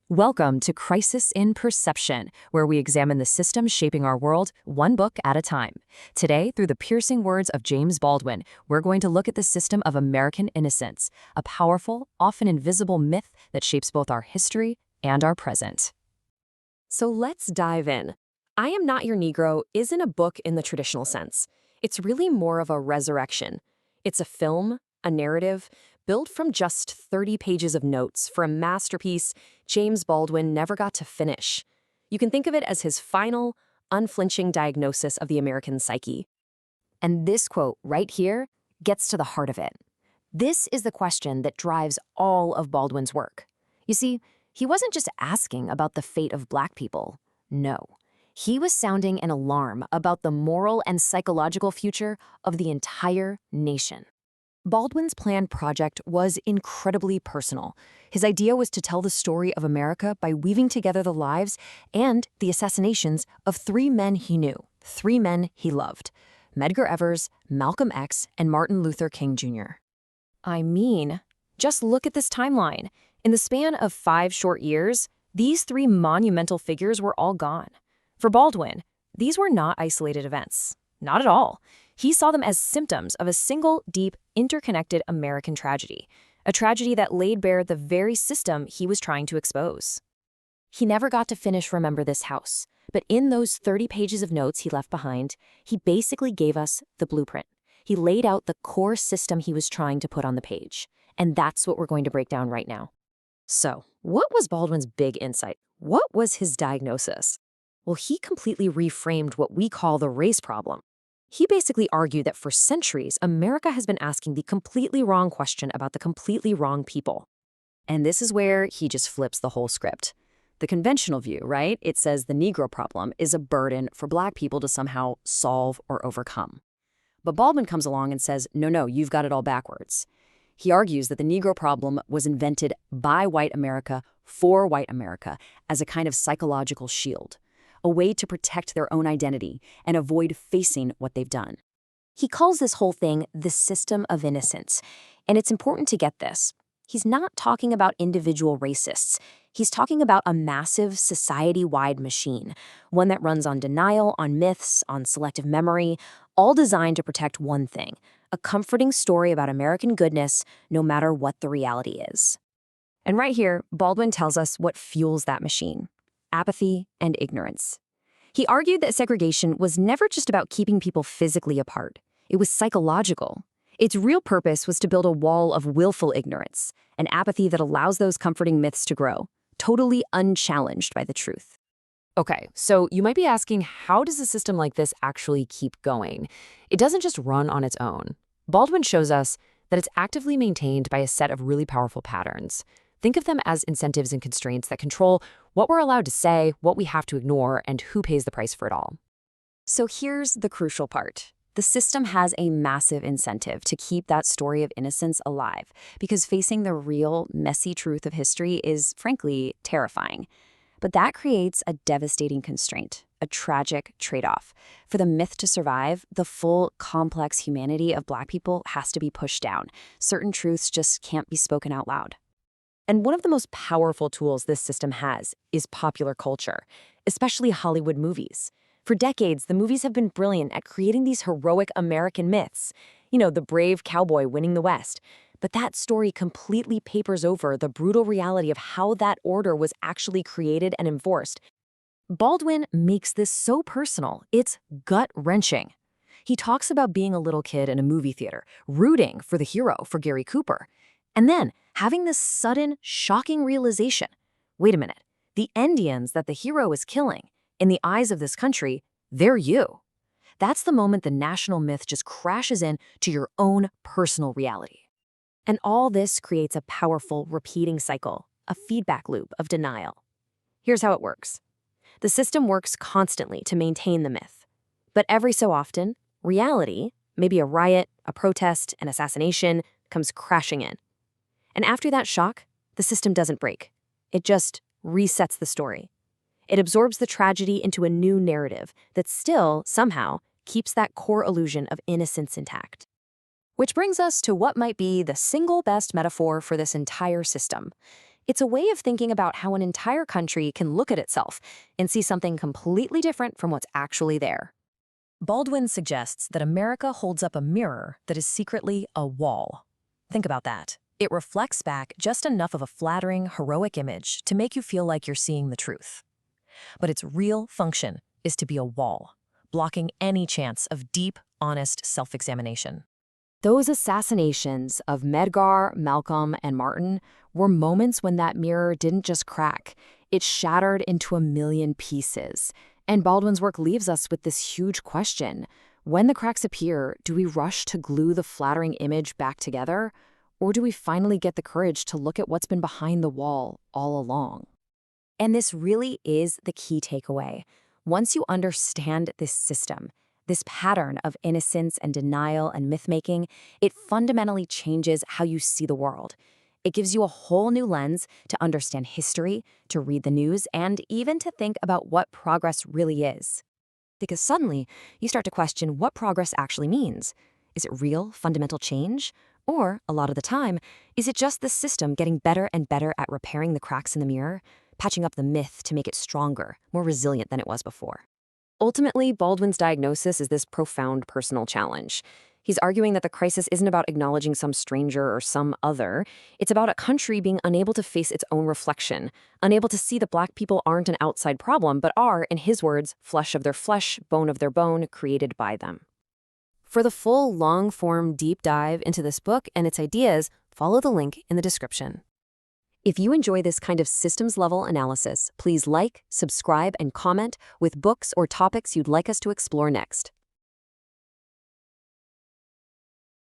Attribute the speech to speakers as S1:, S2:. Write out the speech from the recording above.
S1: Welcome to Crisis in Perception, where we examine the systems shaping our world, one book at a time. Today, through the piercing words of James Baldwin, we're going to look at the system of American innocence, a powerful, often invisible myth that shapes both our history and our present.
S2: So let's dive in. I Am Not Your Negro isn't a book in the traditional sense. It's really more of a resurrection. It's a film, a narrative, built from just 30 pages of notes for a masterpiece James Baldwin never got to finish. You can think of it as his final, unflinching diagnosis of the American psyche.
S1: And this quote right here gets to the heart of it. This is the question that drives all of Baldwin's work. You see, he wasn't just asking about the fate of Black people. No. He was sounding an alarm about the moral and psychological future of the entire nation. Baldwin's planned project was incredibly personal. His idea was to tell the story of America by weaving together the lives and the assassinations of three men he knew, three men he loved: Medgar Evers, Malcolm X, and Martin Luther King Jr. I mean, just look at this timeline. In the span of 5 short years, these three monumental figures were all gone. For Baldwin, these were not isolated events. Not at all. He saw them as symptoms of a single, deep, interconnected American tragedy, a tragedy that laid bare the very system he was trying to expose. He never got to finish Remember This House, but in those 30 pages of notes he left behind, he basically gave us the blueprint. He laid out the core system he was trying to put on the page, and that's what we're going to break down right now. So, what was Baldwin's big insight? What was his diagnosis? Well, he completely reframed what we call the race problem. He basically argued that for centuries, America has been asking the completely wrong question about the completely wrong people. And this is where he just flips the whole script. The conventional view, right? It says the Negro problem is a burden for Black people to somehow solve or overcome. But Baldwin comes along and says, no, you've got it all backwards. He argues that the Negro problem was invented by white America for white America as a kind of psychological shield, a way to protect their own identity and avoid facing what they've done. He calls this whole thing the system of innocence, and it's important to get this. He's not talking about individual racists. He's talking about a massive society-wide machine, one that runs on denial, on myths, on selective memory, all designed to protect one thing: a comforting story about American goodness, no matter what the reality is. And right here, Baldwin tells us what fuels that machine: apathy and ignorance. He argued that segregation was never just about keeping people physically apart. It was psychological. Its real purpose was to build a wall of willful ignorance, an apathy that allows those comforting myths to grow, totally unchallenged by the truth.
S2: Okay, so you might be asking, how does a system like this actually keep going? It doesn't just run on its own. Baldwin shows us that it's actively maintained by a set of really powerful patterns. Think of them as incentives and constraints that control what we're allowed to say, what we have to ignore, and who pays the price for it all.
S1: So here's the crucial part. The system has a massive incentive to keep that story of innocence alive, because facing the real, messy truth of history is, frankly, terrifying. But that creates a devastating constraint, a tragic trade-off. For the myth to survive, the full, complex humanity of Black people has to be pushed down. Certain truths just can't be spoken out loud. And one of the most powerful tools this system has is popular culture, especially Hollywood movies. For decades, the movies have been brilliant at creating these heroic American myths. You know, the brave cowboy winning the West. But that story completely papers over the brutal reality of how that order was actually created and enforced. Baldwin makes this so personal, it's gut-wrenching. He talks about being a little kid in a movie theater, rooting for the hero, for Gary Cooper, and then having this sudden, shocking realization: wait a minute, the Indians that the hero is killing, in the eyes of this country, they're you. That's the moment the national myth just crashes in to your own personal reality. And all this creates a powerful, repeating cycle, a feedback loop of denial. Here's how it works. The system works constantly to maintain the myth. But every so often, reality, maybe a riot, a protest, an assassination, comes crashing in. And after that shock, the system doesn't break. It just resets the story. It absorbs the tragedy into a new narrative that still, somehow, keeps that core illusion of innocence intact. Which brings us to what might be the single best metaphor for this entire system. It's a way of thinking about how an entire country can look at itself and see something completely different from what's actually there.
S2: Baldwin suggests that America holds up a mirror that is secretly a wall. Think about that. It reflects back just enough of a flattering, heroic image to make you feel like you're seeing the truth. But its real function is to be a wall, blocking any chance of deep, honest self-examination.
S1: Those assassinations of Medgar, Malcolm, and Martin were moments when that mirror didn't just crack, it shattered into a million pieces. And Baldwin's work leaves us with this huge question. When the cracks appear, do we rush to glue the flattering image back together? Or do we finally get the courage to look at what's been behind the wall all along? And this really is the key takeaway. Once you understand this system, this pattern of innocence and denial and myth-making, it fundamentally changes how you see the world. It gives you a whole new lens to understand history, to read the news, and even to think about what progress really is. Because suddenly, you start to question what progress actually means. Is it real, fundamental change? Or, a lot of the time, is it just the system getting better and better at repairing the cracks in the mirror, patching up the myth to make it stronger, more resilient than it was before? Ultimately, Baldwin's diagnosis is this profound personal challenge. He's arguing that the crisis isn't about acknowledging some stranger or some other. It's about a country being unable to face its own reflection, unable to see that Black people aren't an outside problem, but are, in his words, flesh of their flesh, bone of their bone, created by them. For the full, long-form deep dive into this book and its ideas, follow the link in the description. If you enjoy this kind of systems-level analysis, please like, subscribe, and comment with books or topics you'd like us to explore next.